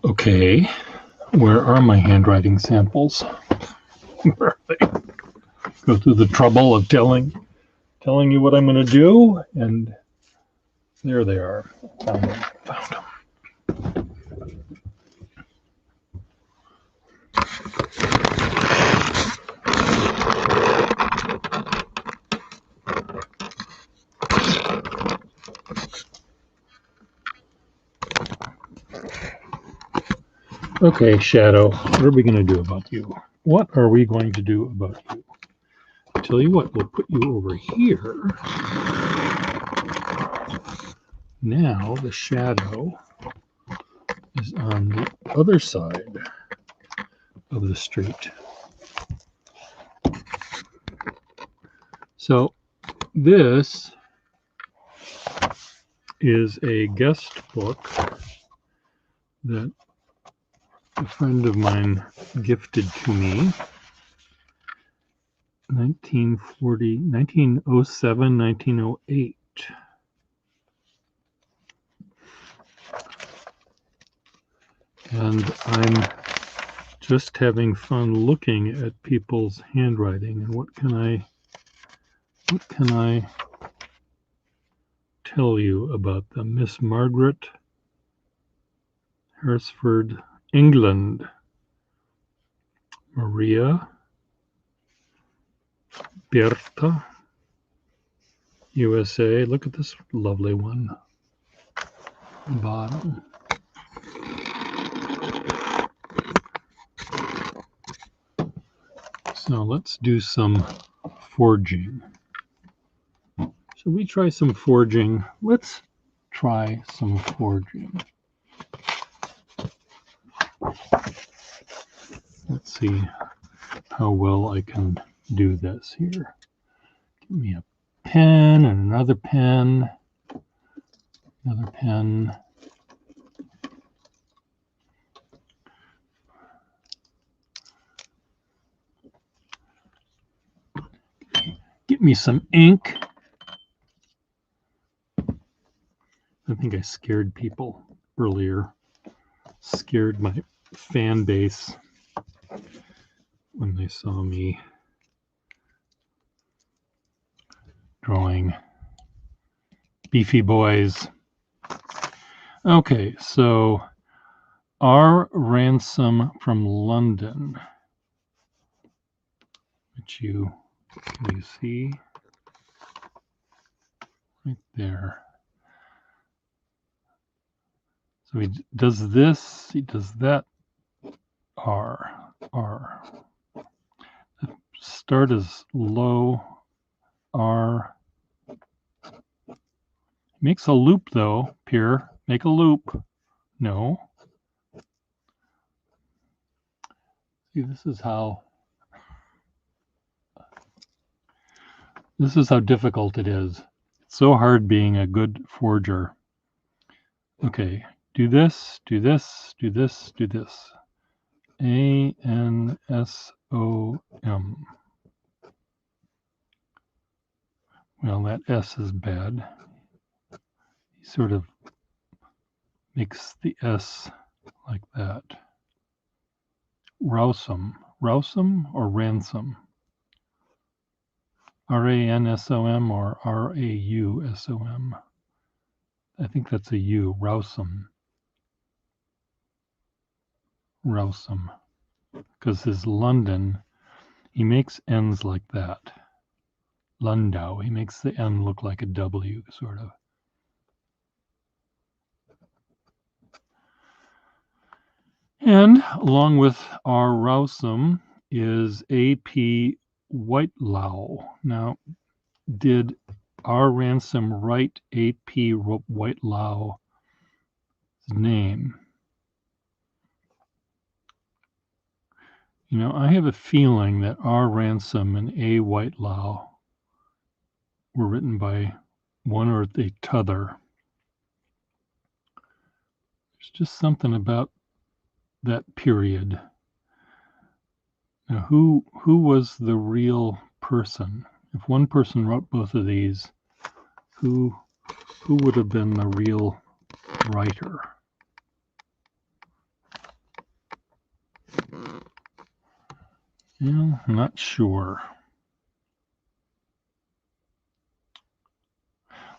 Okay, where are my handwriting samples? Where are they? Go through the trouble of telling you what I'm going to do, and there they are. Found them. Okay, Shadow, what are we going to do about you? What are we going to do about you? I'll tell you what, we'll put you over here. Now the shadow is on the other side of the street. So this is a guest book that a friend of mine gifted to me. 1907, 1908. And I'm just having fun looking at people's handwriting, and what can I tell you about them? Miss Margaret, Hereford, England. Maria, Bertha, USA. Look at this lovely one. Bottom. So let's do some forging. Should we try some forging? Let's try some forging. Let's see how well I can do this here. Give me a pen and another pen. Another pen. Get me some ink. I think I scared people earlier. Scared my fan base when they saw me drawing beefy boys. Okay, so R. Ransom from London, which you see right there. So he does this, he does that. R. Start is low. R. Makes a loop though. Pierre, make a loop. No. See, this is how difficult it is. It's so hard being a good forger. Okay, do this, do this, do this, do this. ANSOM. Well, that S is bad. He sort of makes the S like that. Rousum or ransom? RANSOM or RAUSOM? I think that's a U. Rousum. Because his London, he makes N's like that. Lundau, he makes the N look like a W, sort of. And along with R. Rousum is A.P. Whitelow. Now, did R. Ransom write A.P. Whitelow's name? You know, I have a feeling that R. Ransom and A. Whitelow were written by one or the t'other. There's just something about that period. Now, who was the real person? If one person wrote both of these, who would have been the real writer? I'm not sure.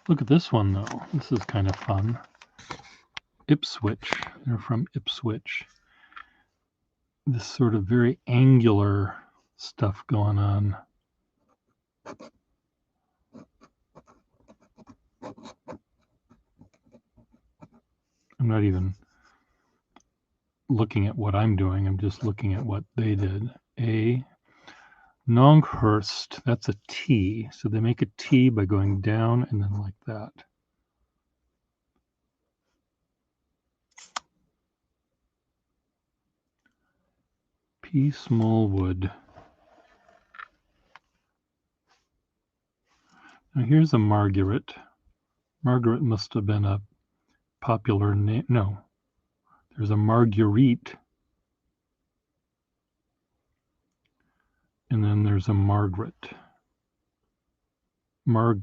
Look at this one, though. This is kind of fun. Ipswich. They're from Ipswich. This sort of very angular stuff going on. I'm not even looking at what I'm doing. I'm just looking at what they did. A. Longhurst. That's a T. So they make a T by going down and then like that. P. Smallwood. Now here's a Margaret. Margaret must have been a popular name. No, there's a Marguerite. And then there's a Margaret. Margand.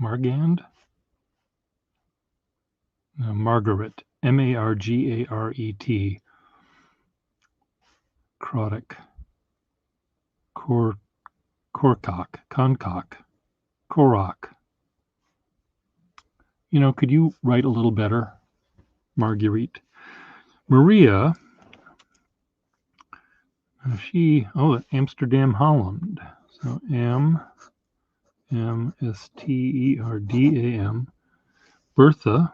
Margand? No, Margaret. Margaret. Croddock. Concock. Korok. You know, could you write a little better? Marguerite. Maria. Amsterdam, Holland. So Amsterdam. Bertha.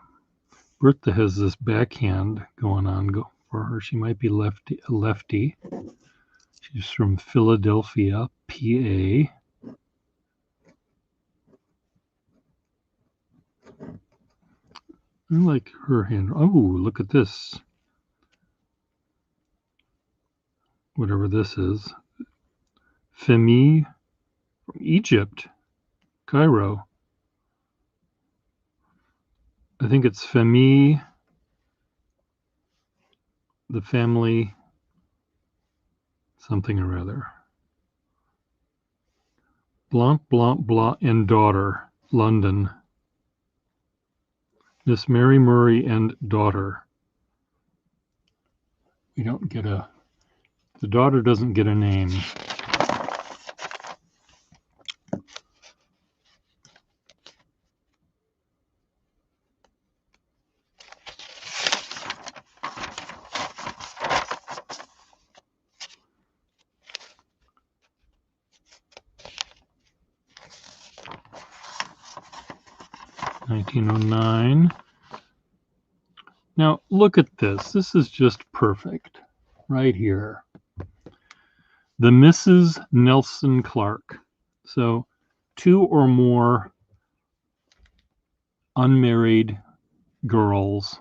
Bertha has this backhand going on for her. She might be lefty. She's from Philadelphia, PA. I like her hand. Oh, look at this. Whatever this is. Femi from Egypt, Cairo. I think it's Femi, the family, something or other. Blanc, and daughter, London. Miss Mary Murray and daughter. We don't get the daughter doesn't get a name. (1909). Now look at this. This is just perfect right here. The Mrs. Nelson Clark. So 2 or more unmarried girls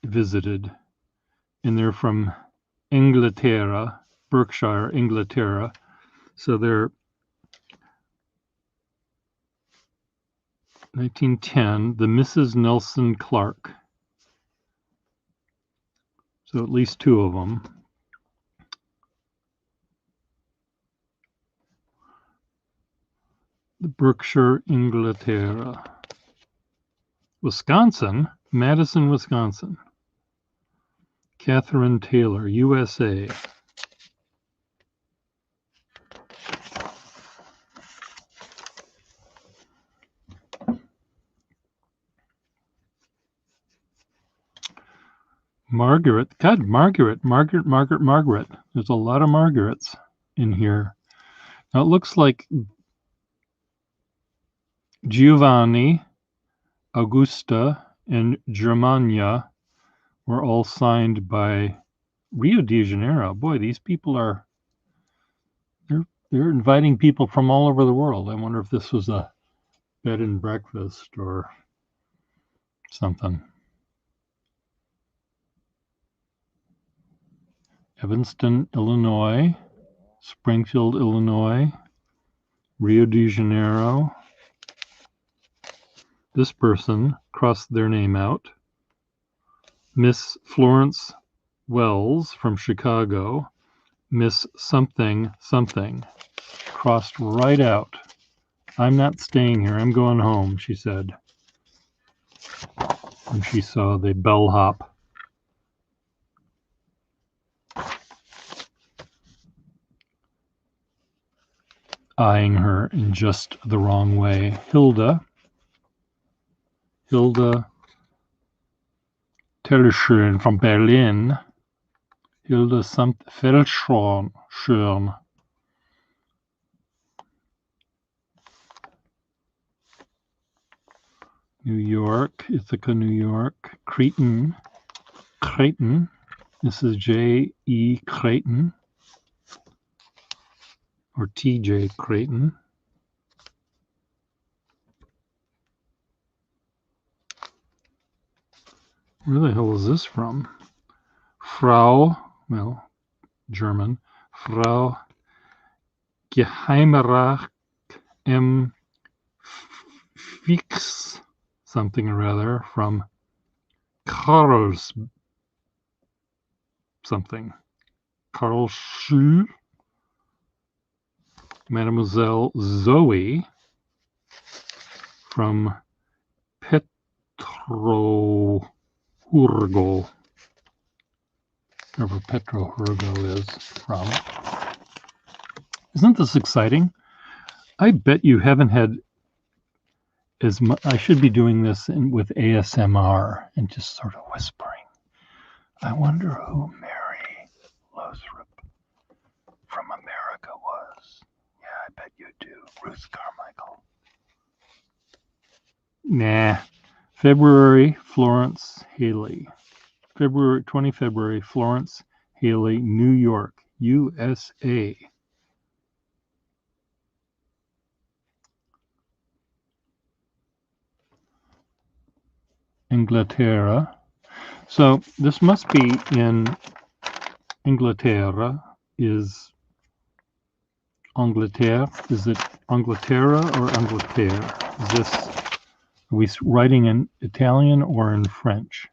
visited, and they're from Inglaterra, Berkshire, Inglaterra. So they're 1910, the Mrs. Nelson Clark. So at least 2 of them. The Berkshire, Inglaterra. Wisconsin, Madison, Wisconsin. Catherine Taylor, USA. Margaret. Margaret. There's a lot of Margarets in here. Now it looks like Giovanni, Augusta, and Germania were all signed by Rio de Janeiro. Boy, these people they're They're inviting people from all over the world. I wonder if this was a bed and breakfast or something. Evanston, Illinois, Springfield, Illinois, Rio de Janeiro. This person crossed their name out. Miss Florence Wells from Chicago. Miss something something crossed right out. I'm not staying here. I'm going home, she said. When she saw the bellhop. Eyeing her in just the wrong way. Hilda Tellerschön from Berlin. Hilda Feldschön. New York, Ithaca, New York. Creighton. This is J.E. Creighton. Or T.J. Creighton. Where the hell is this from? Frau, well, German. Frau Geheimerach M. Fix, something or other, from Karls something. Karlsruhe. Mademoiselle Zoe from Petrohurgo. Wherever Petrohurgo is from. Isn't this exciting? I bet you haven't had as much. I should be doing this with ASMR and just sort of whispering. I wonder who Mary Lothrop from America was. Yeah, I bet you do. Ruth Carmichael. Nah. February, Florence Haley. 20 February, Florence Haley, New York, USA. Inglaterra. So this must be in Inglaterra. Is Angleterre? Is it Angleterra or Angleterre? Is this, are we writing in Italian or in French?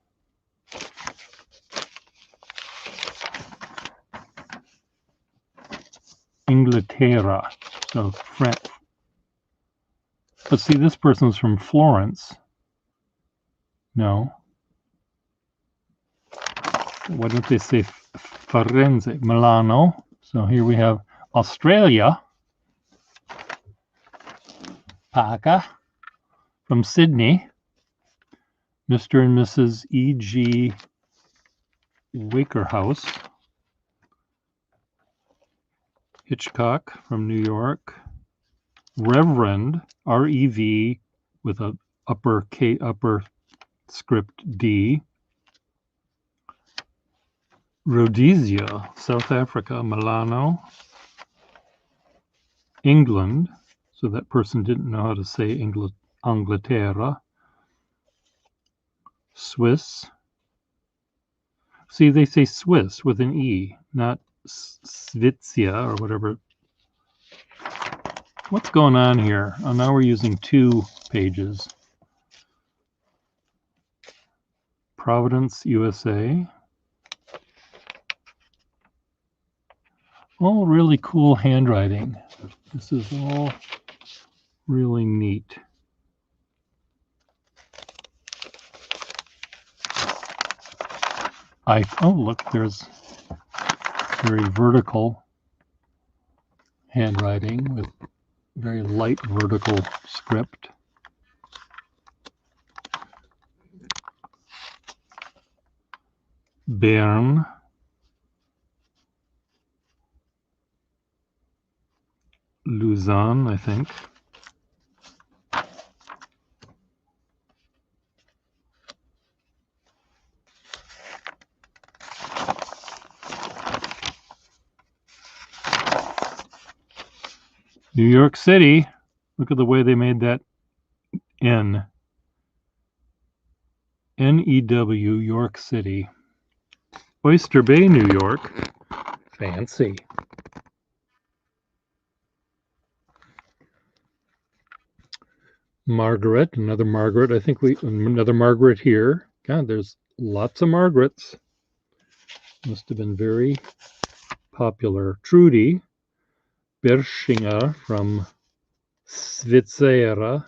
Inglaterra. So French. But see, this person's from Florence. No. Why don't they say Firenze? Milano. So here we have Australia. Parker from Sydney. Mr. and Mrs. E.G. Wakerhouse. Hitchcock from New York. Reverend, R-E-V, with a upper script D. Rhodesia, South Africa. Milano. England. So that person didn't know how to say Angleterra. Swiss. See, they say Swiss with an E, not Svitzia or whatever. What's going on here? Oh, now we're using 2 pages. Providence, USA. All really cool handwriting. This is all really neat. Oh, look, there's very vertical handwriting with very light vertical script. Bern. Lausanne, I think. New York City. Look at the way they made that N. N-E-W, York City. Oyster Bay, New York. Fancy. Margaret, another Margaret. I think another Margaret here. God, there's lots of Margarets. Must have been very popular. Trudy Berschinger from Svizzera.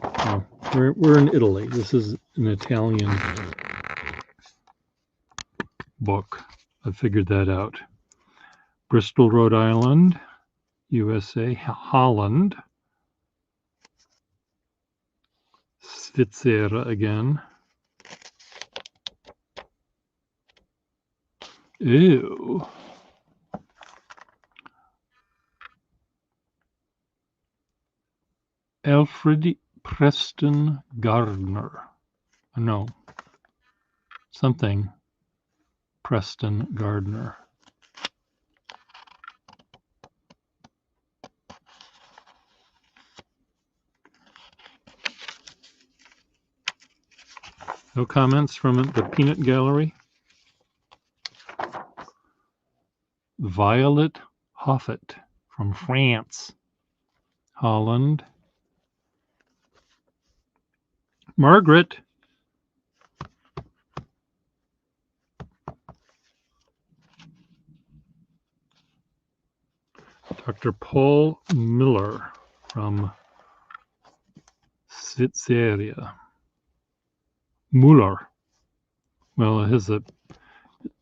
Oh, we're in Italy. This is an Italian book. I figured that out. Bristol, Rhode Island, USA. Holland. Svizzera again. Ew. Alfred Preston Gardner. No. Something. Preston Gardner. No comments from the peanut gallery? Violet Hoffet from France. Holland. Margaret. Dr. Paul Miller from Svizzera. Muller. Well,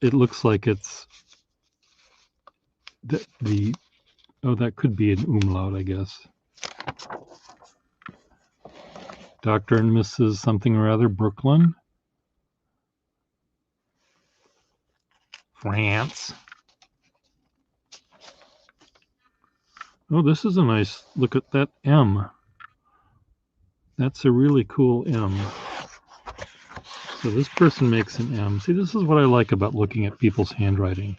it looks like it's that could be an umlaut, I guess. Dr. and Mrs. something or other, Brooklyn. France. Oh, this is a nice, look at that M. That's a really cool M. So this person makes an M. See, this is what I like about looking at people's handwriting.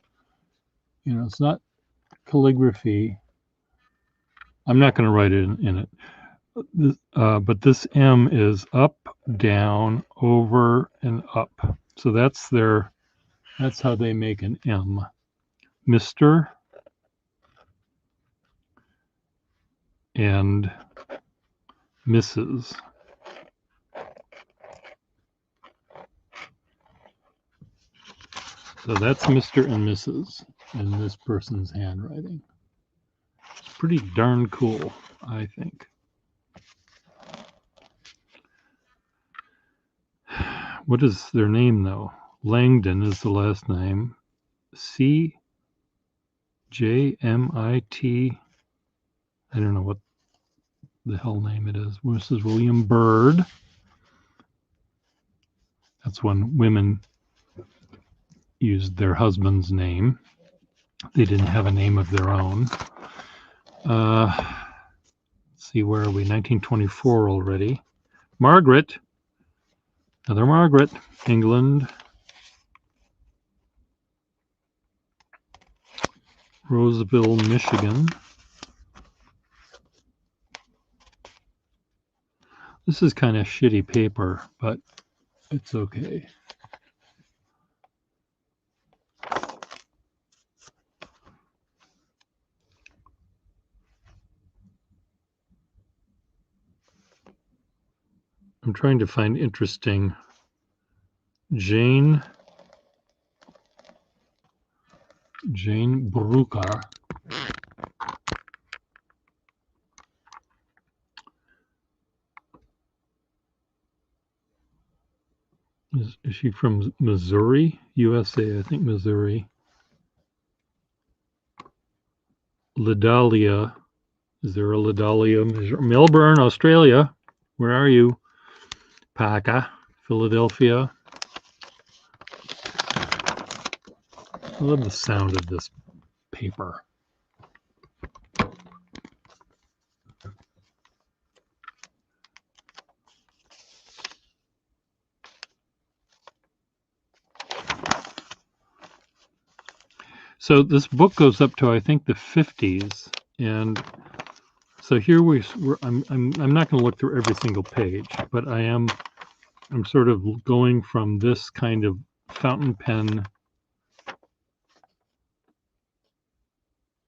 You know, it's not calligraphy. I'm not going to write it in it. But this M is up, down, over, and up. So that's how they make an M. Mr. and Mrs. So that's Mr. and Mrs. in this person's handwriting. It's pretty darn cool, I think. What is their name, though? Langdon is the last name. C-J-M-I-T. I don't know what the hell name it is. Mrs. William Bird. That's when women used their husband's name. They didn't have a name of their own. Let's see, where are we? 1924 already. Margaret. Another Margaret. England. Roseville, Michigan. This is kind of shitty paper, but it's okay. I'm trying to find interesting. Jane Brucker. Is she from Missouri? USA, I think Missouri. Lidalia. Is there a Lidalia? Melbourne, Australia. Where are you? Paca, Philadelphia. I love the sound of this paper. So this book goes up to, I think, the 50s, and so here I'm not going to look through every single page, but I'm sort of going from this kind of fountain pen.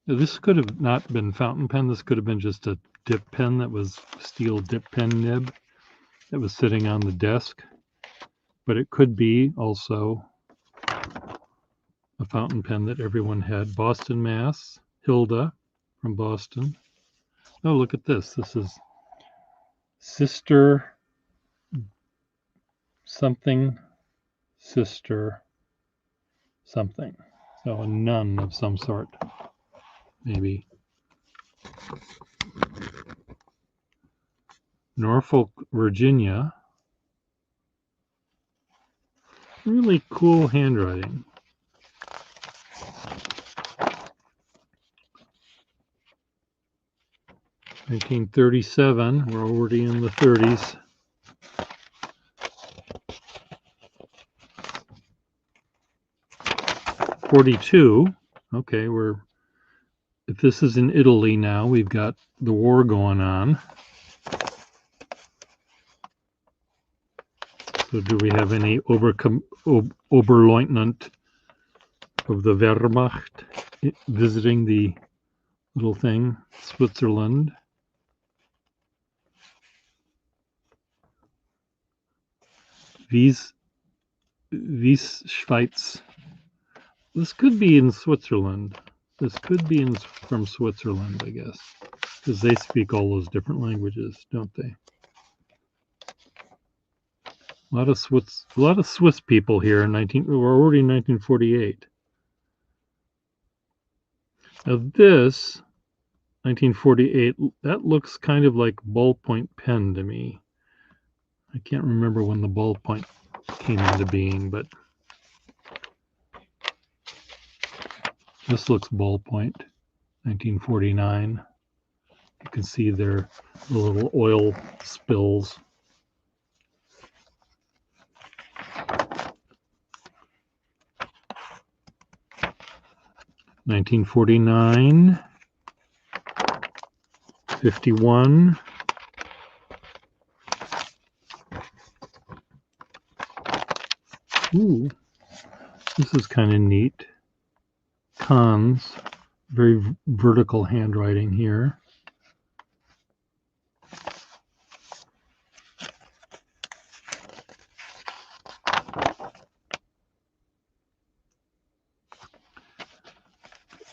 This could have not been fountain pen. This could have been just a dip pen that was steel dip pen nib that was sitting on the desk, but it could be also a fountain pen that everyone had. Boston, Mass. Hilda from Boston. Oh, look at this. This is Sister something, Sister something. So a nun of some sort, maybe. Norfolk, Virginia. Really cool handwriting. (1937). We're already in the 30s. (42). Okay, if this is in Italy now, we've got the war going on. So do we have any Oberleutnant of the Wehrmacht visiting the little thing, Switzerland? Wies Schweiz. This could be in Switzerland. This could be from Switzerland, I guess, because they speak all those different languages, don't they? A lot of Swiss people here in we're already in 1948. Now this 1948, that looks kind of like ballpoint pen to me. I can't remember when the ballpoint came into being, but this looks ballpoint. 1949. You can see there the little oil spills. (1949). 51. Ooh, this is kind of neat. Cons, very vertical handwriting here.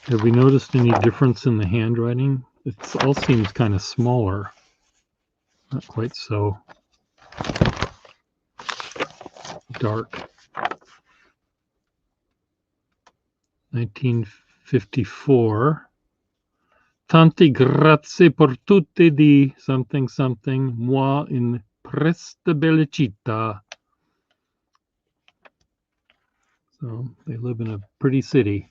Have we noticed any difference in the handwriting? It all seems kind of smaller. Not quite so dark. 1954. Tanti grazie per tutte di something something, moi in presta bella città. So they live in a pretty city.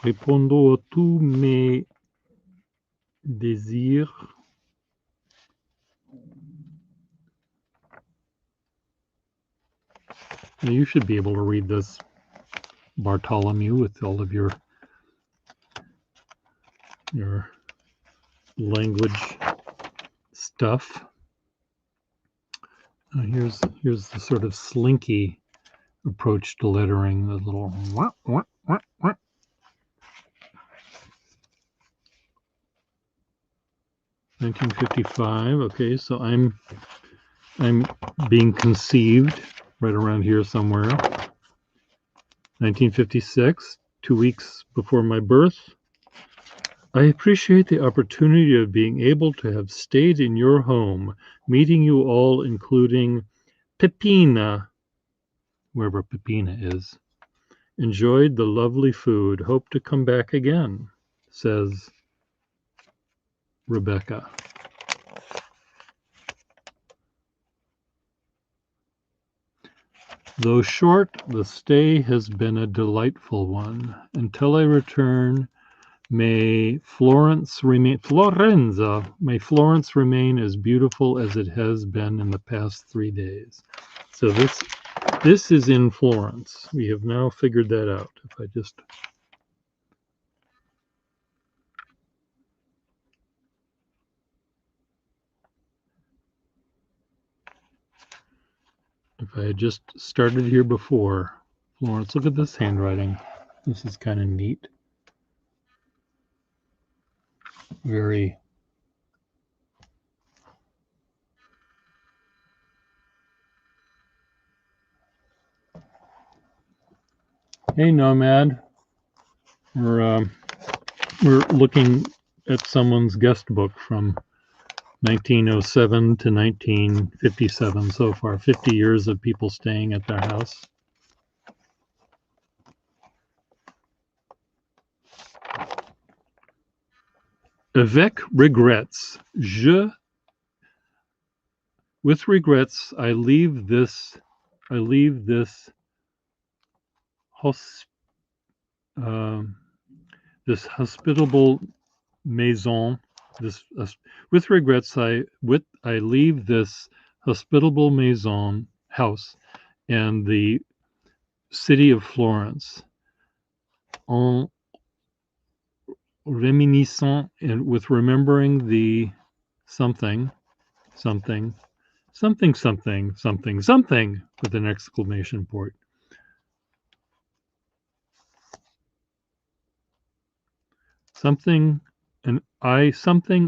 Répondons à tous mes désirs. Now you should be able to read this, Bartholomew, with all of your language stuff. Here's the sort of slinky approach to lettering, the little what. 1955. Okay, so I'm being conceived right around here somewhere. 1956, 2 weeks before my birth. I appreciate the opportunity of being able to have stayed in your home, meeting you all, including Peppina, wherever Peppina is. Enjoyed the lovely food. Hope to come back again, says Rebecca. Though short, the stay has been a delightful one. Until I return, May Florence remain, Florenza, may Florence remain as beautiful as it has been in the past 3 days. So this is in Florence. We have now figured that out. If I had just started here before, Florence, look at this handwriting. This is kind of neat. Very. Hey, Nomad. We're looking at someone's guest book from 1907 to 1957 so far. 50 years of people staying at their house. Avec regrets, with regrets, I leave this this hospitable maison. With regrets, I leave this hospitable maison house and the city of Florence, en reminiscent, and with remembering the something with an exclamation point. Something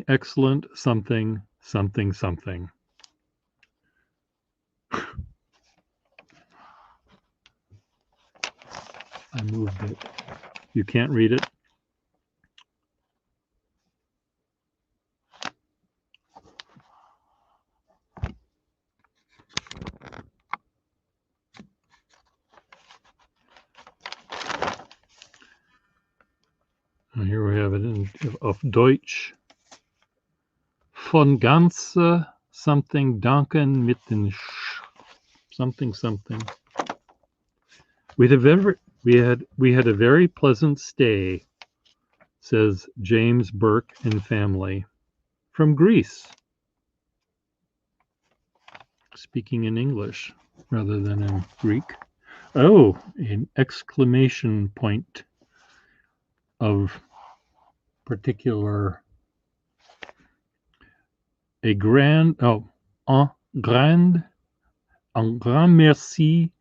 excellent, something. I moved it. You can't read it? And here we have it in of Deutsch. Von ganze something danken mit den something. We had a very pleasant stay, says James Burke and family, from Greece, speaking in English rather than in Greek. Oh, an exclamation point of particular, un grand merci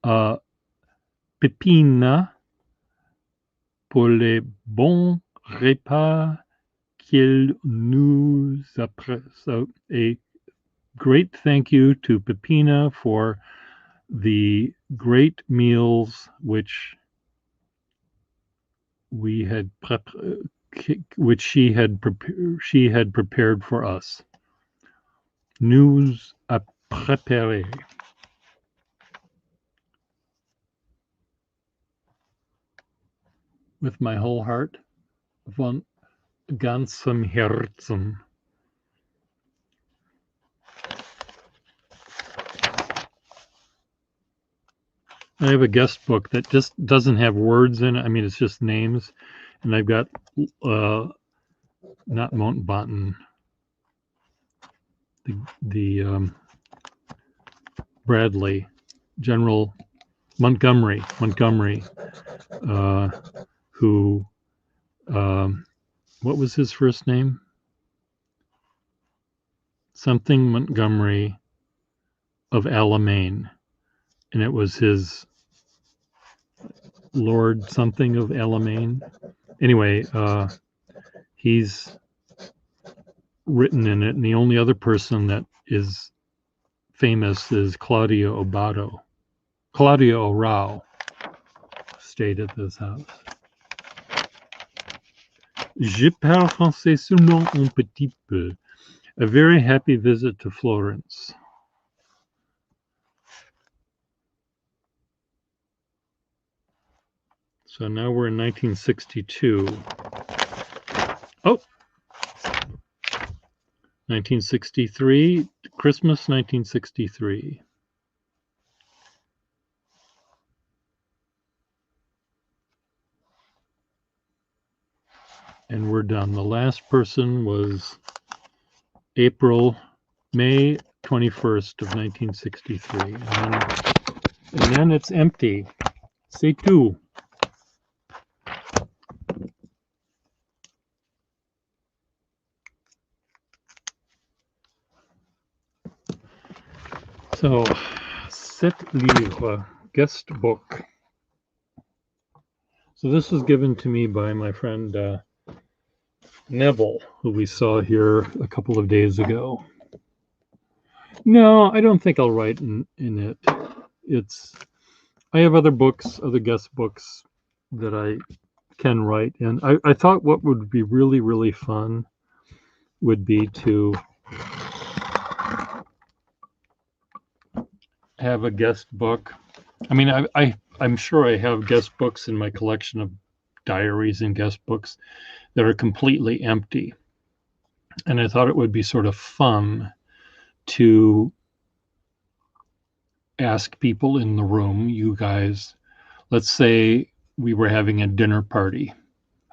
à Pépina pour les bons repas qu'il nous a so a great thank you to Pepina for the great meals which she had prepared for us. Nous a préparé. With my whole heart, von ganzem Herzen. I have a guest book that just doesn't have words in it. I mean, it's just names. And I've got, not Mountbatten, the Bradley, General Montgomery, who, what was his first name? Something Montgomery of Alamein. And it was his Lord something of Alamein. Anyway, he's written in it, and the only other person that is famous is Claudio Rao stayed at this house. Je parle français seulement un petit peu. A very happy visit to Florence. So now we're in 1962. Oh, 1963, Christmas 1963. and we're done. The last person was May 21st of 1963. And then it's empty. C'est tout. So, Sept livres, guest book. So this was given to me by my friend Neville, who we saw here a couple of days ago. No, I don't think I'll write in it. I have other books, other guest books that I can write. And I thought what would be really, really fun would be to have a guest book. I mean, I'm sure I have guest books in my collection of diaries and guest books that are completely empty. And I thought it would be sort of fun to ask people in the room, you guys, let's say we were having a dinner party.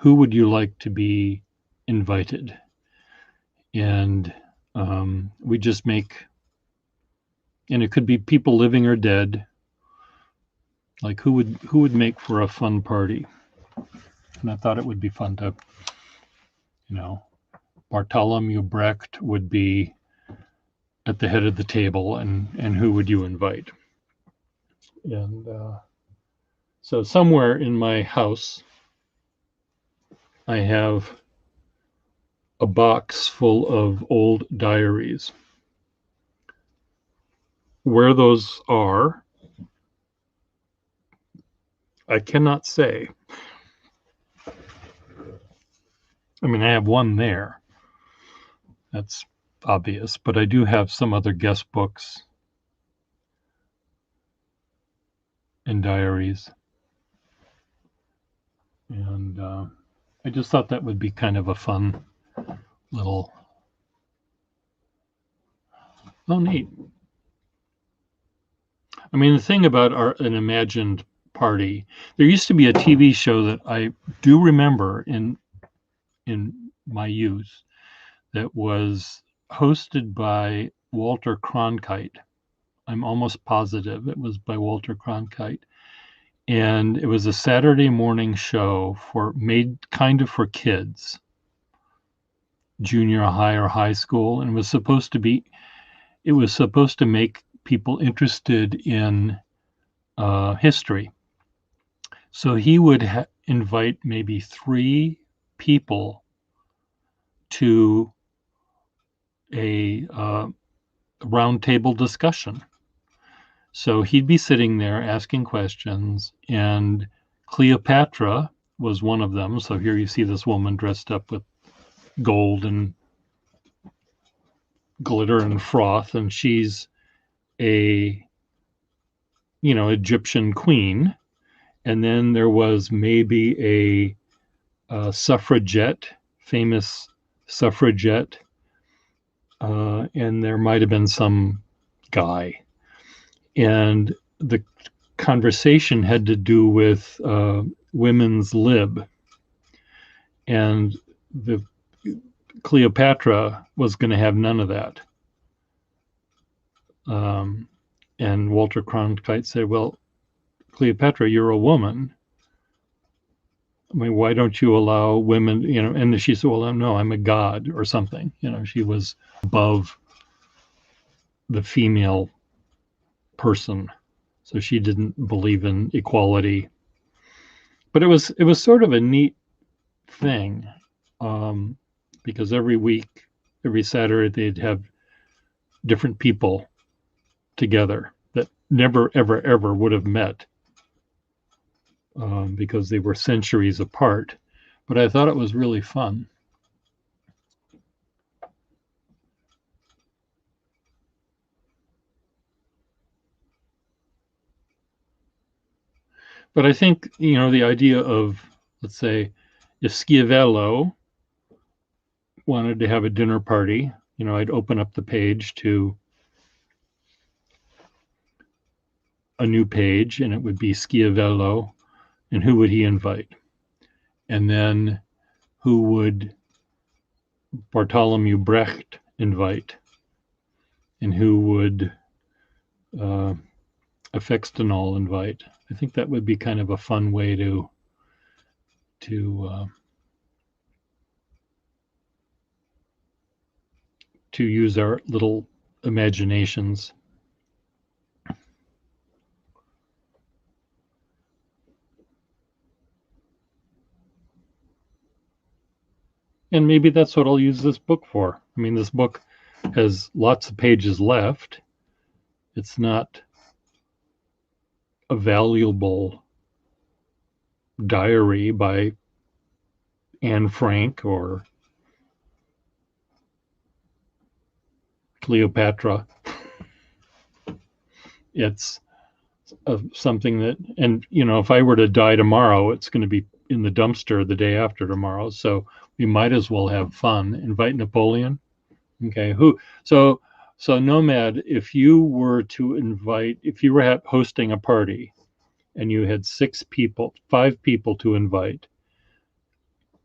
Who would you like to be invited? And we just make, and it could be people living or dead. Like who would make for a fun party? And I thought it would be fun to, Bartholomew Brecht would be at the head of the table, and who would you invite? And so somewhere in my house, I have a box full of old diaries. Where those are, I cannot say. I mean, I have one there. That's obvious, but I do have some other guest books and diaries. And I just thought that would be kind of a fun little, neat. I mean, the thing about an imagined party, there used to be a TV show that I do remember in my youth that was hosted by Walter Cronkite. I'm almost positive it was by Walter Cronkite. And it was a Saturday morning show made kind of for kids, junior high or high school, and it was supposed to make people interested in history. So he would invite maybe 3 people to a roundtable discussion. So he'd be sitting there asking questions, and Cleopatra was one of them. So here you see this woman dressed up with gold and glitter and froth, and she's a Egyptian queen. And then there was maybe a suffragette, famous suffragette, and there might have been some guy. And the conversation had to do with women's lib, and the Cleopatra was going to have none of that. And Walter Cronkite said, "Well, Cleopatra, you're a woman. I mean, why don't you allow women?" And she said, "Well, no, I'm a god or something." She was above the female person, so she didn't believe in equality. But it was sort of a neat thing, because every Saturday they'd have different people together that never ever would have met, because they were centuries apart. But I thought it was really fun. But I think, the idea of, let's say, if Schiavello wanted to have a dinner party, I'd open up the page to a new page, and it would be Schiavello, and who would he invite? And then who would Bartholomew Brecht invite, and who would Affextinol invite? I think that would be kind of a fun way to use our little imaginations. And maybe that's what I'll use this book for. I mean, this book has lots of pages left. It's not a valuable diary by Anne Frank or Cleopatra. It's something that, and if I were to die tomorrow, it's going to be in the dumpster the day after tomorrow. So we might as well have fun. Invite Napoleon. Okay. So Nomad, if you were hosting a party and you had 5 people to invite,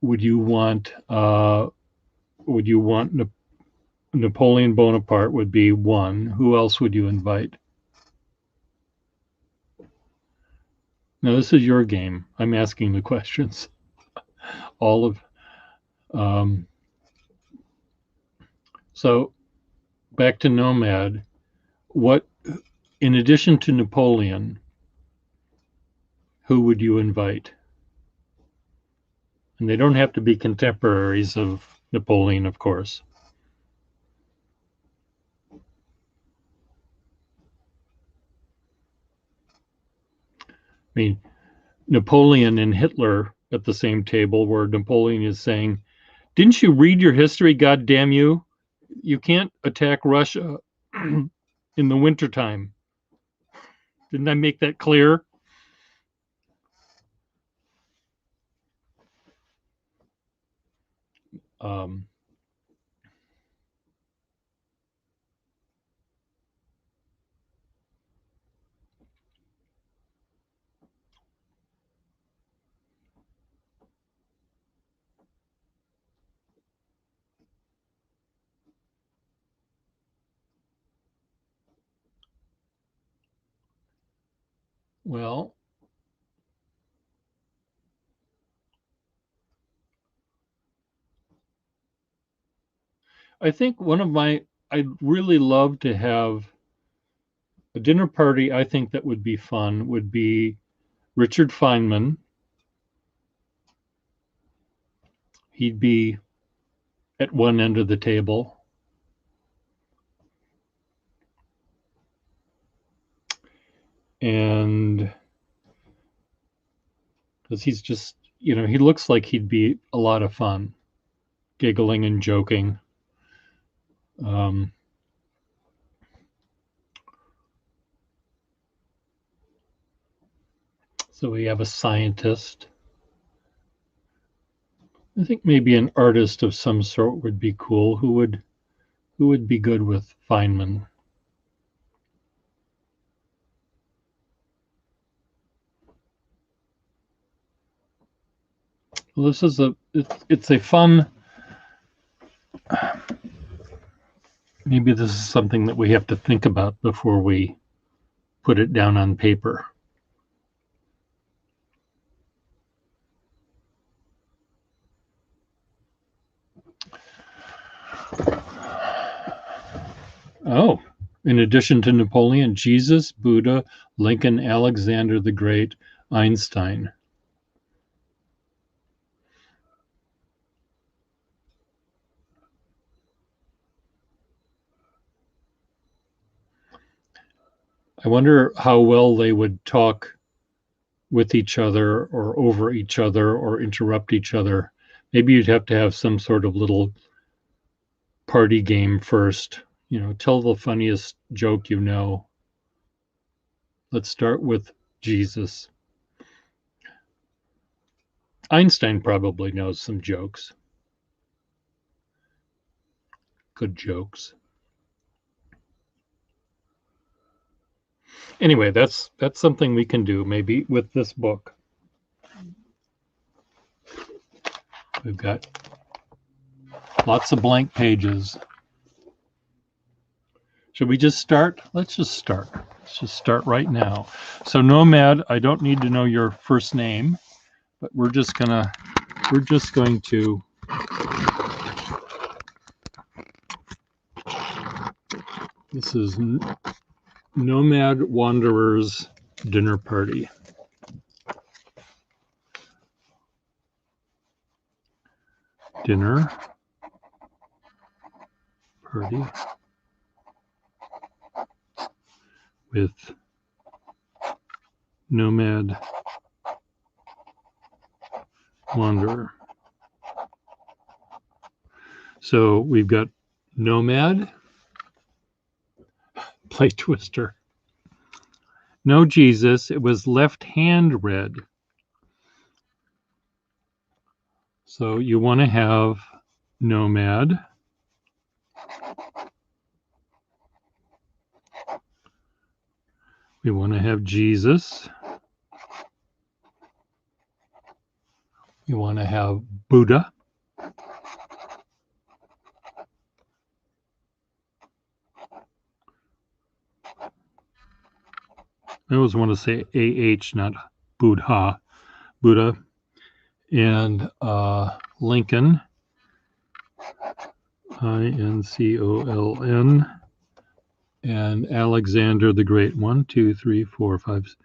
would you want Napoleon Bonaparte would be one. Who else would you invite? Now, this is your game. I'm asking the questions. So back to Nomad. What, in addition to Napoleon, who would you invite? And they don't have to be contemporaries of Napoleon, of course. I mean, Napoleon and Hitler at the same table, where Napoleon is saying, "Didn't you read your history, God damn you? You can't attack Russia in the wintertime. Didn't I make that clear?" Well, I think I'd really love to have a dinner party. I think that would be fun, would be Richard Feynman. He'd be at one end of the table. And because he's just, he looks like he'd be a lot of fun, giggling and joking. So we have a scientist. I think maybe an artist of some sort would be cool. Who would be good with Feynman? Well, this is it's a fun. Maybe this is something that we have to think about before we put it down on paper. Oh, in addition to Napoleon, Jesus, Buddha, Lincoln, Alexander the Great, Einstein. I wonder how well they would talk with each other or over each other or interrupt each other. Maybe you'd have to have some sort of little party game first. Tell the funniest joke you know. Let's start with Jesus. Einstein probably knows some jokes. Good jokes. Anyway, that's something we can do maybe with this book. We've got lots of blank pages. Should we just start? Let's just start. Let's just start right now. So Nomad, I don't need to know your first name, but we're just going to this is Nomad Wanderer's dinner party. Dinner party with Nomad Wanderer. So we've got Nomad, play Twister. No Jesus, it was left hand read. So you want to have Nomad. We want to have Jesus. We want to have Buddha. I always want to say AH, not Buddha. Buddha. And Lincoln. INCOLN. And Alexander the Great. 1, 2, 3, 4, 5.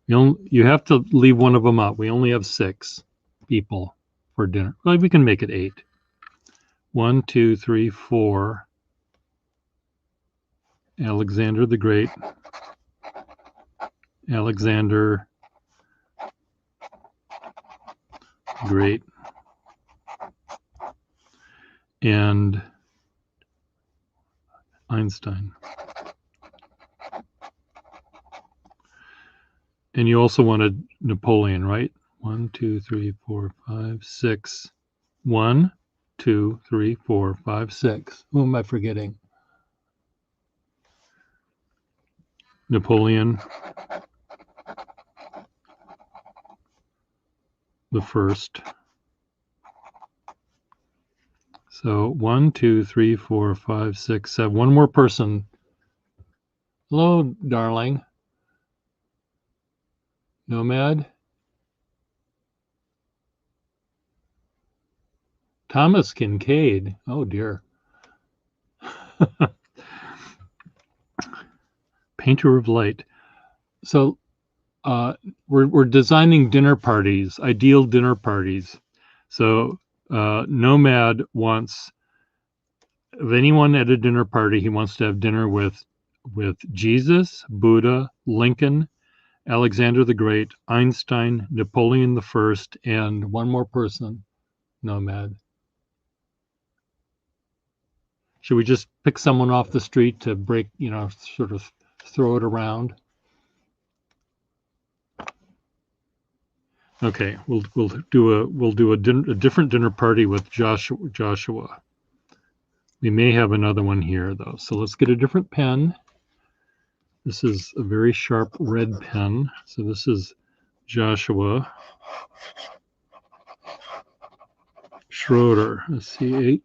You have to leave one of them out. We only have 6 people for dinner. Well, we can make it 8. 1, 2, 3, 4. Alexander the Great. Alexander Great. And Einstein. And you also wanted Napoleon, right? 1, 2, 3, 4, 5, 6. 1, 2, 3, 4, 5, 6. Who am I forgetting? Napoleon the First. So 1, 2, 3, 4, 5, 6, 7. One more person. Hello, darling. Nomad. Thomas Kincaid. Oh dear. Painter of Light. So we're designing dinner parties, ideal dinner parties. So Nomad wants, of anyone at a dinner party, he wants to have dinner with Jesus, Buddha, Lincoln, Alexander the Great, Einstein, Napoleon the First, and one more person, Nomad. Should we just pick someone off the street to break, sort of throw it around? Okay, we'll do a different dinner party with Joshua. We may have another one here though. So let's get a different pen. This is a very sharp red pen. So this is Joshua Schroeder. Schroeder.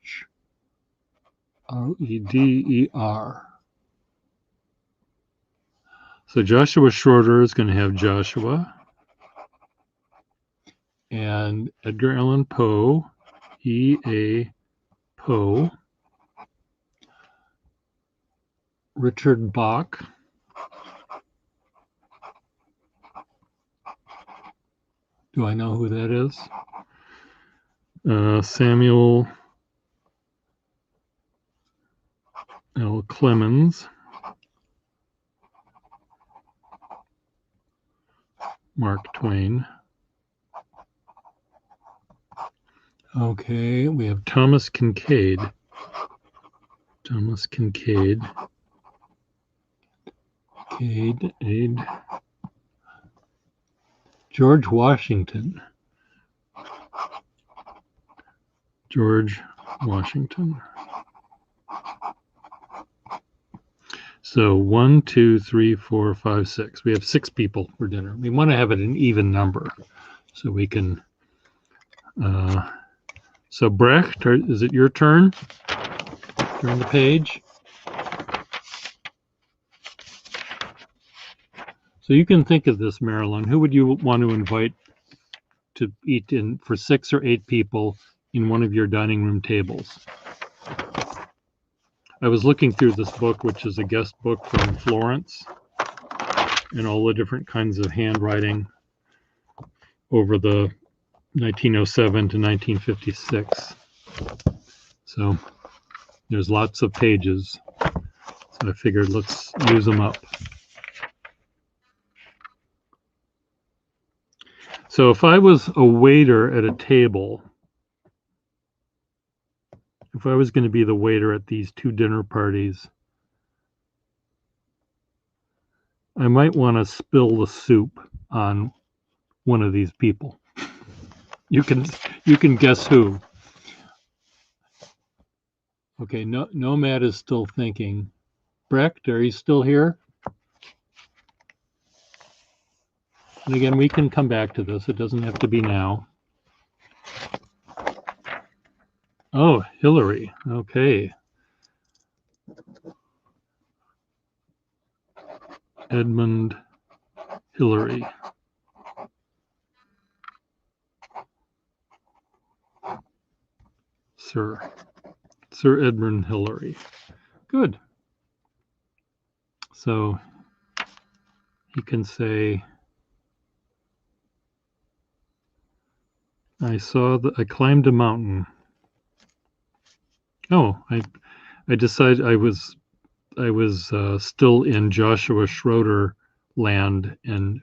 So Joshua Schroeder is going to have Joshua. And Edgar Allan Poe, E.A. Poe. Richard Bach. Do I know who that is? Samuel L. Clemens. Mark Twain. Okay, we have Thomas Kincaid. Thomas Kincaid. George Washington. George Washington. So 1, 2, 3, 4, 5, 6. We have 6 people for dinner. We want to have it an even number so we can So Brecht, is it your turn? Turn the page. So you can think of this, Marilyn. Who would you want to invite to eat in for 6 or 8 people in one of your dining room tables? I was looking through this book, which is a guest book from Florence, and all the different kinds of handwriting over the 1907 to 1956. So there's lots of pages. So I figured let's use them up. So if I was a waiter at a table, if I was going to be the waiter at these 2 dinner parties, I might want to spill the soup on one of these people. You can guess who. Okay, Nomad is still thinking. Brecht, are you still here? And again, we can come back to this. It doesn't have to be now. Oh, Hillary. Okay. Edmund Hillary. Sir Edmund Hillary. Good. So he can say, I climbed a mountain. Oh, I decided I was still in Joshua Schroeder land and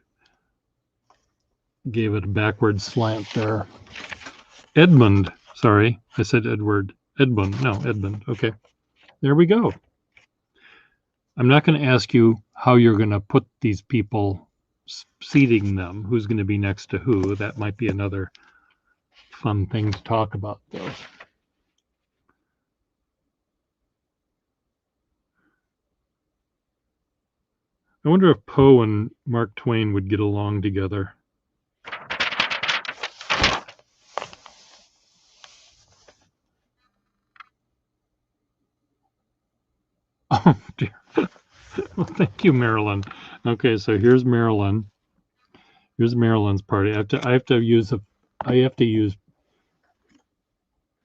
gave it a backward slant there. Edmund, sorry, I said Edward. Edmund, no, Edmund. Okay, there we go. I'm not going to ask you how you're going to put these people, seating them, who's going to be next to who. That might be another fun thing to talk about, though. I wonder if Poe and Mark Twain would get along together. Oh, dear. Well, thank you, Marilyn. Okay, so here's Marilyn. Here's Marilyn's party. I have to use a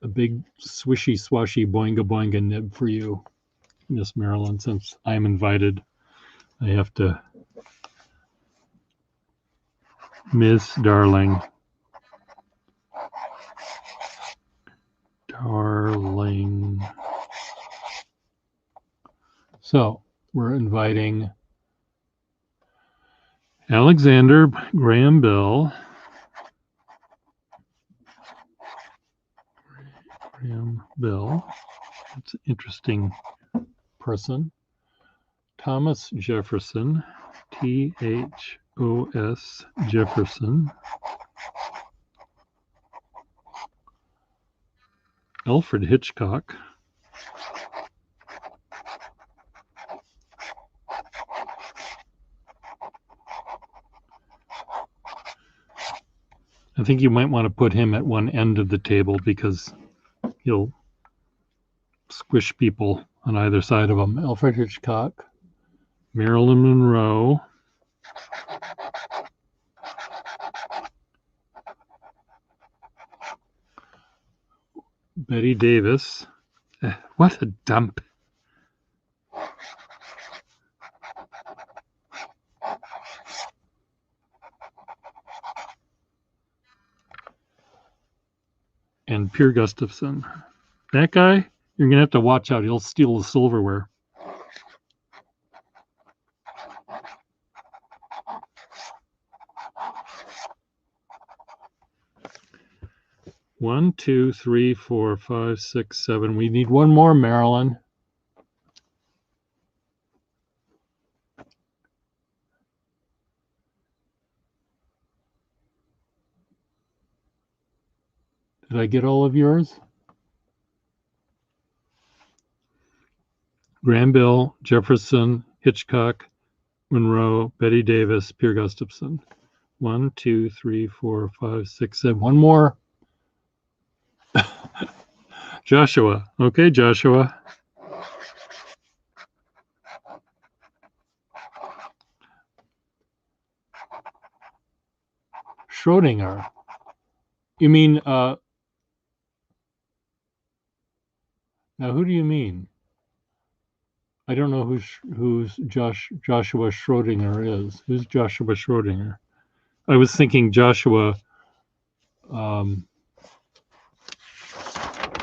big swishy swashy boinga boinga nib for you, Miss Marilyn, since I'm invited. I have to. Miss Darling. Darling. So we're inviting Alexander Graham Bell. Graham Bell. That's an interesting person. Thomas Jefferson. T-H-O-S Jefferson. Alfred Hitchcock. I think you might want to put him at one end of the table because he'll squish people on either side of him. Alfred Hitchcock. Marilyn Monroe. Betty Davis. What a dump. And Pierre Gustafson. That guy, you're going to have to watch out. He'll steal the silverware. One, two, three, four, five, six, seven. We need one more, Marilyn. Did I get all of yours? Granville, Jefferson, Hitchcock, Monroe, Betty Davis, Pierre Gustafson. 1, 2, 3, 4, 5, 6, 7. One more. Joshua. Okay, Joshua. Schrodinger. You mean, now who do you mean? I don't know who's Joshua Schrodinger is. Who's Joshua Schrodinger? I was thinking Joshua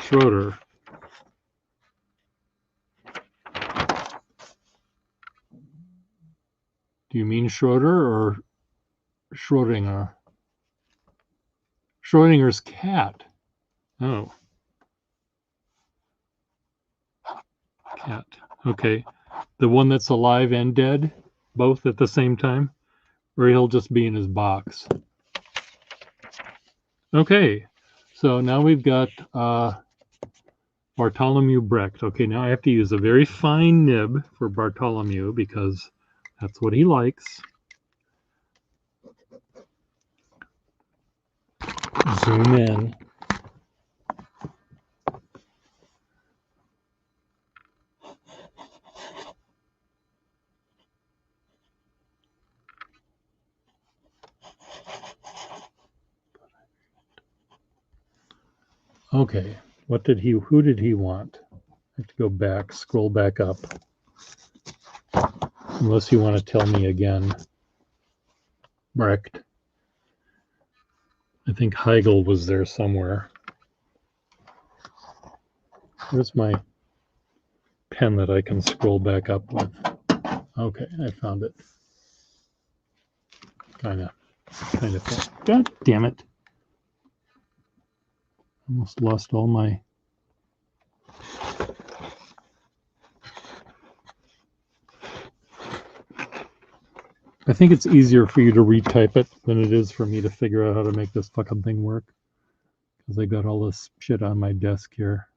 Schroeder. Do you mean Schroeder or Schrodinger? Schrodinger's cat. Oh, cat. Okay. The one that's alive and dead, both at the same time? Or he'll just be in his box. Okay. So now we've got Bartholomew Brecht. Okay, now I have to use a very fine nib for Bartholomew because that's what he likes. Zoom in. Okay, who did he want? I have to go back, scroll back up. Unless you want to tell me again. Brecht. I think Hegel was there somewhere. Where's my pen that I can scroll back up with? Okay, I found it. Kind of. God damn it. Almost lost all my... I think it's easier for you to retype it than it is for me to figure out how to make this fucking thing work. Because I got all this shit on my desk here.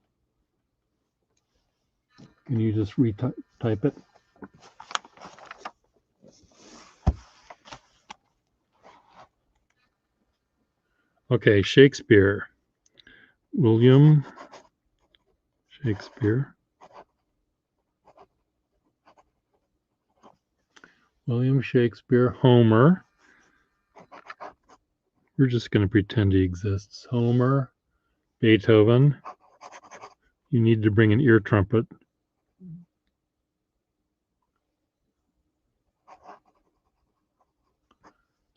Can you just retype it? Okay, Shakespeare. William Shakespeare. William Shakespeare. Homer. We're just going to pretend he exists. Homer. Beethoven. You need to bring an ear trumpet.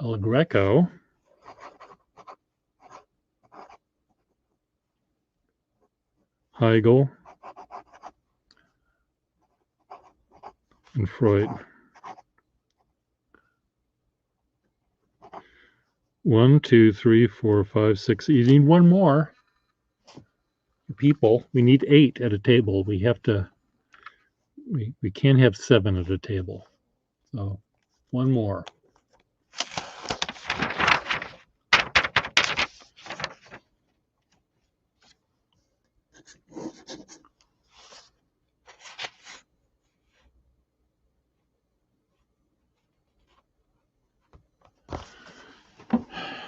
El Greco. Hegel. And Freud. 1, 2, 3, 4, 5, 6. You need one more. People. We need 8 at a table. We have to. We can't have 7 at a table. So, one more.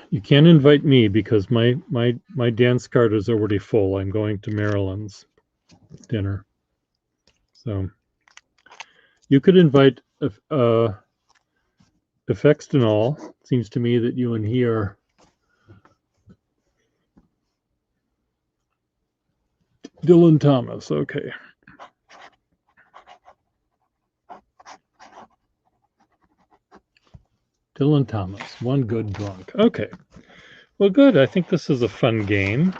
You can't invite me because my dance card is already full. I'm going to Marilyn's dinner. So you could invite Effects and all. Seems to me that you and he are Dylan Thomas. Okay. Dylan Thomas, one good drunk. Okay. Well, good. I think this is a fun game.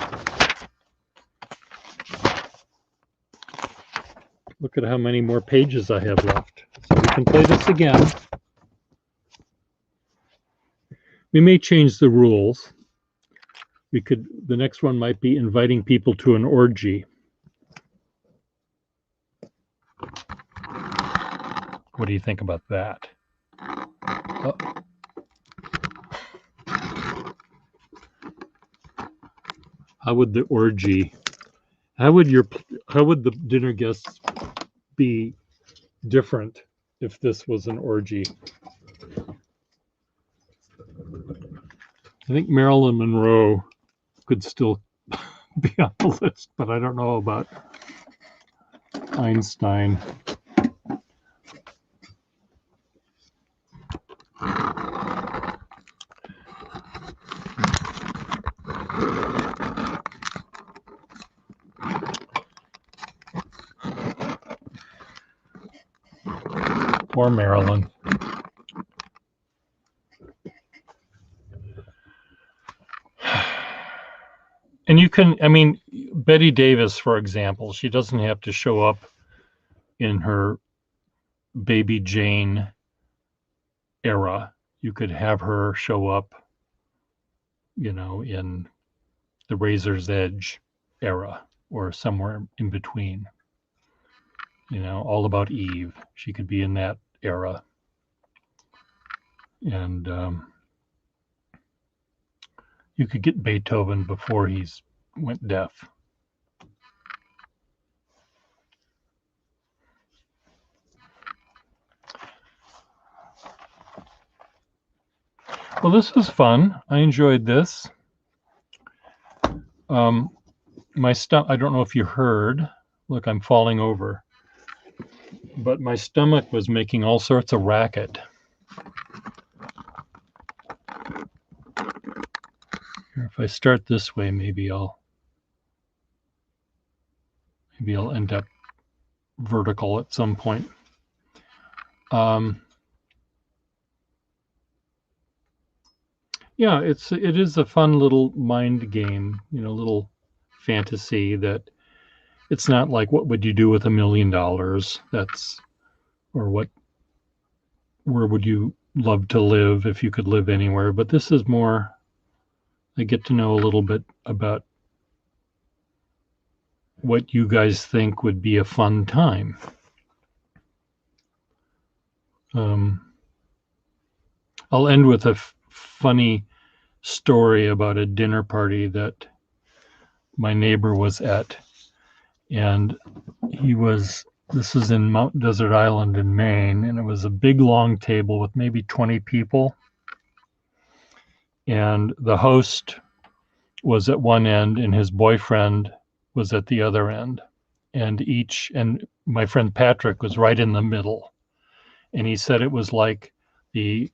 Look at how many more pages I have left. So we can play this again. We may change the rules. The next one might be inviting people to an orgy. What do you think about that? How would the orgy, how would the dinner guests be different if this was an orgy? I think Marilyn Monroe could still be on the list, but I don't know about Einstein. Or Marilyn. And you can, I mean, Betty Davis, for example, she doesn't have to show up in her Baby Jane era. You could have her show up, in the Razor's Edge era or somewhere in between. All About Eve. She could be in that era. And you could get Beethoven before he's went deaf. Well, this was fun. I enjoyed this. My stomach, I don't know if you heard. Look, I'm falling over. But my stomach was making all sorts of racket. Here, if I start this way, maybe I'll end up vertical at some point. Yeah, it is a fun little mind game, little fantasy that it's not like what would you do with $1 million? Or where would you love to live if you could live anywhere? But this is more, I get to know a little bit about what you guys think would be a fun time. I'll end with a funny story about a dinner party that my neighbor was at, and this is in Mount Desert Island in Maine, and it was a big long table with maybe 20 people, and the host was at one end and his boyfriend was at the other end, and my friend Patrick was right in the middle, and he said it was like in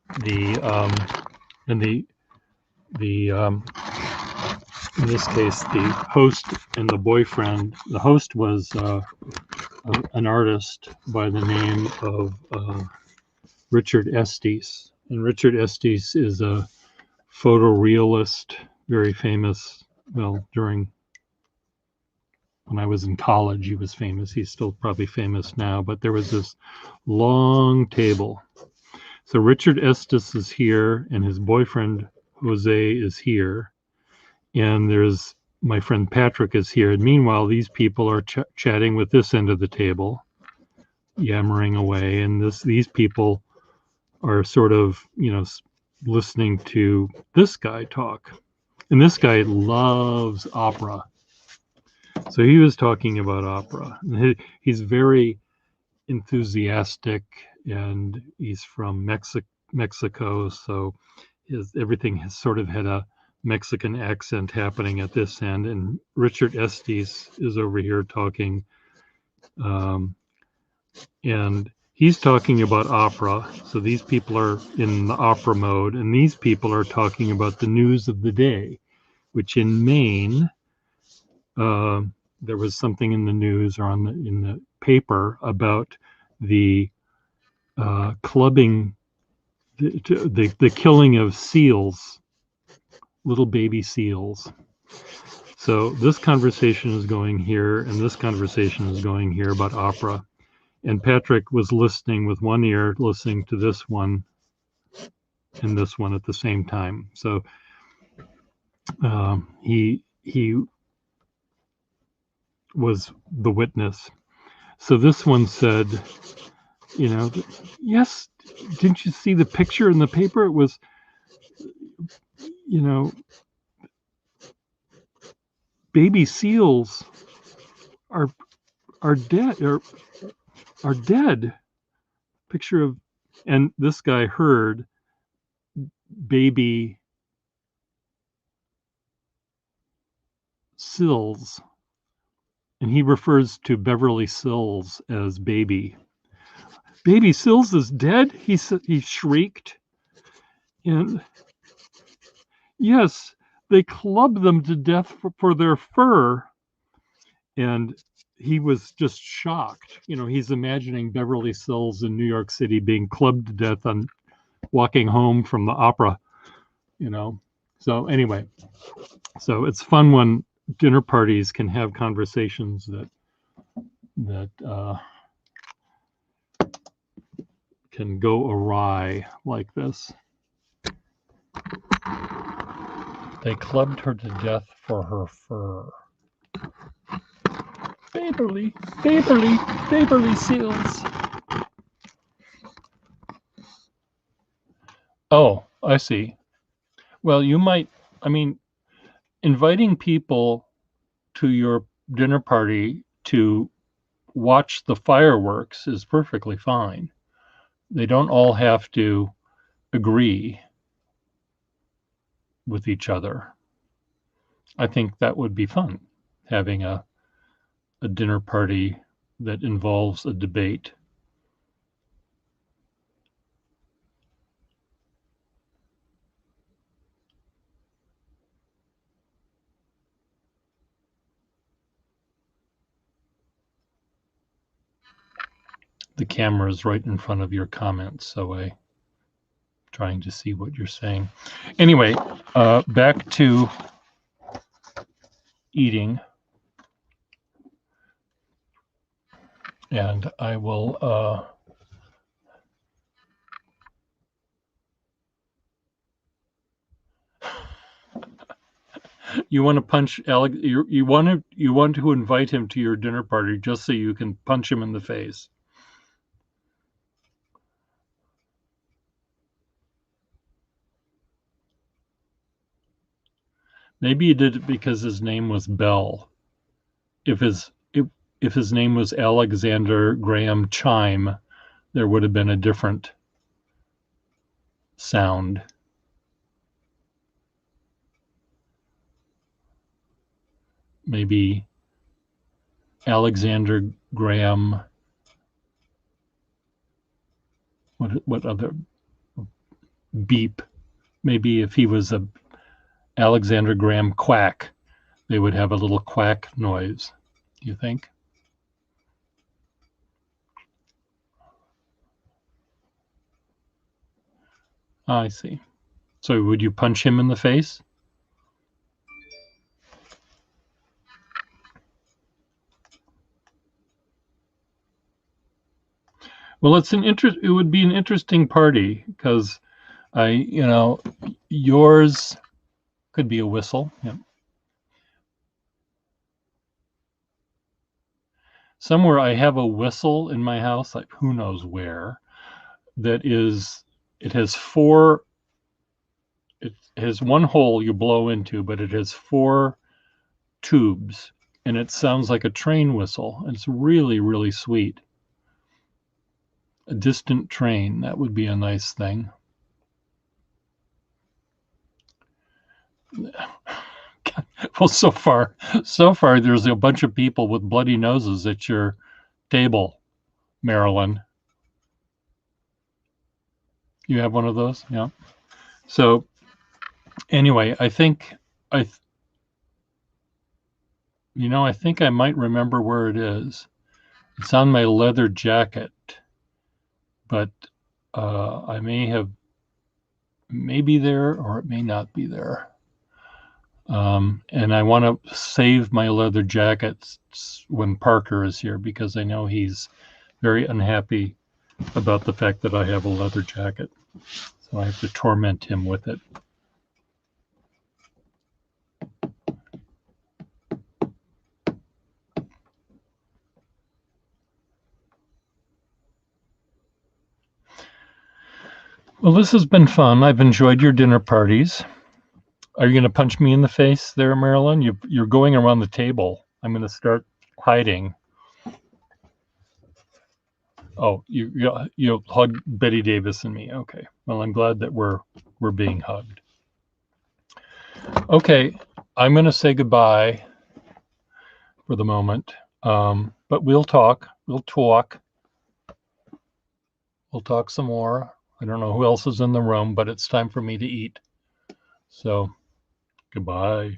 this case, the host and the boyfriend. The host was an artist by the name of Richard Estes. And Richard Estes is a photorealist, very famous. Well, when I was in college, he was famous. He's still probably famous now, but there was this long table. So Richard Estes is here, and his boyfriend, Jose, is here. And there's my friend Patrick is here. And meanwhile, these people are chatting with this end of the table, yammering away. And these people are sort of, listening to this guy talk. And this guy loves opera. So he was talking about opera. He's very enthusiastic, and he's from Mexico. So everything has sort of had a Mexican accent happening at this end, and Richard Estes is over here talking, and he's talking about opera. So these people are in the opera mode, and these people are talking about the news of the day, which in Maine, there was something in the news or in the paper about the clubbing, the killing of seals, little baby seals. So this conversation is going here, and this conversation is going here about opera. And Patrick was listening with one ear, listening to this one and this one at the same time. So he was the witness. So this one said, yes, didn't you see the picture in the paper? It was, baby seals are dead, are dead. Picture of, and this guy heard baby Sills, and he refers to Beverly Sills as baby. Baby Sills is dead, he shrieked. And yes, they clubbed them to death for their fur. And he was just shocked. You know, he's imagining Beverly Sills in New York City being clubbed to death on walking home from the opera, you know. So anyway, so it's fun when dinner parties can have conversations that can go awry like this. They clubbed her to death for her fur. Baberly, Baberly, Baberly Sills. Oh, I see. Well, you might, I mean, inviting people to your dinner party to watch the fireworks is perfectly fine. They don't all have to agree with each other. I think that would be fun, having a dinner party that involves a debate. The camera is right in front of your comments, so I'm trying to see what you're saying. Anyway, back to eating. And I will you want to punch Alex, you want to invite him to your dinner party just so you can punch him in the face. Maybe you did it because his name was Bell. If his name was Alexander Graham Chime, there would have been a different sound. Maybe Alexander Graham. What other beep? Maybe if he was a Alexander Graham Quack, they would have a little quack noise. You think? I see. So would you punch him in the face? Well, it would be an interesting party because yours could be a whistle. Yeah. Somewhere I have a whistle in my house, like who knows where, it has one hole you blow into, but it has 4 tubes, and it sounds like a train whistle. It's really, really sweet. A distant train, that would be a nice thing. Well, so far, there's a bunch of people with bloody noses at your table, Marilyn. You have one of those? Yeah. So anyway, I think I might remember where it is. It's on my leather jacket, but I may be there or it may not be there. And I want to save my leather jackets when Parker is here because I know he's very unhappy about the fact that I have a leather jacket. So I have to torment him with it. Well, this has been fun. I've enjoyed your dinner parties. Are you going to punch me in the face there, Marilyn? You're going around the table. I'm going to start hiding. Oh, you'll hug Betty Davis and me. Okay. Well, I'm glad that we're being hugged. Okay, I'm going to say goodbye, for the moment. But we'll talk. We'll talk. We'll talk some more. I don't know who else is in the room, but it's time for me to eat. So, goodbye.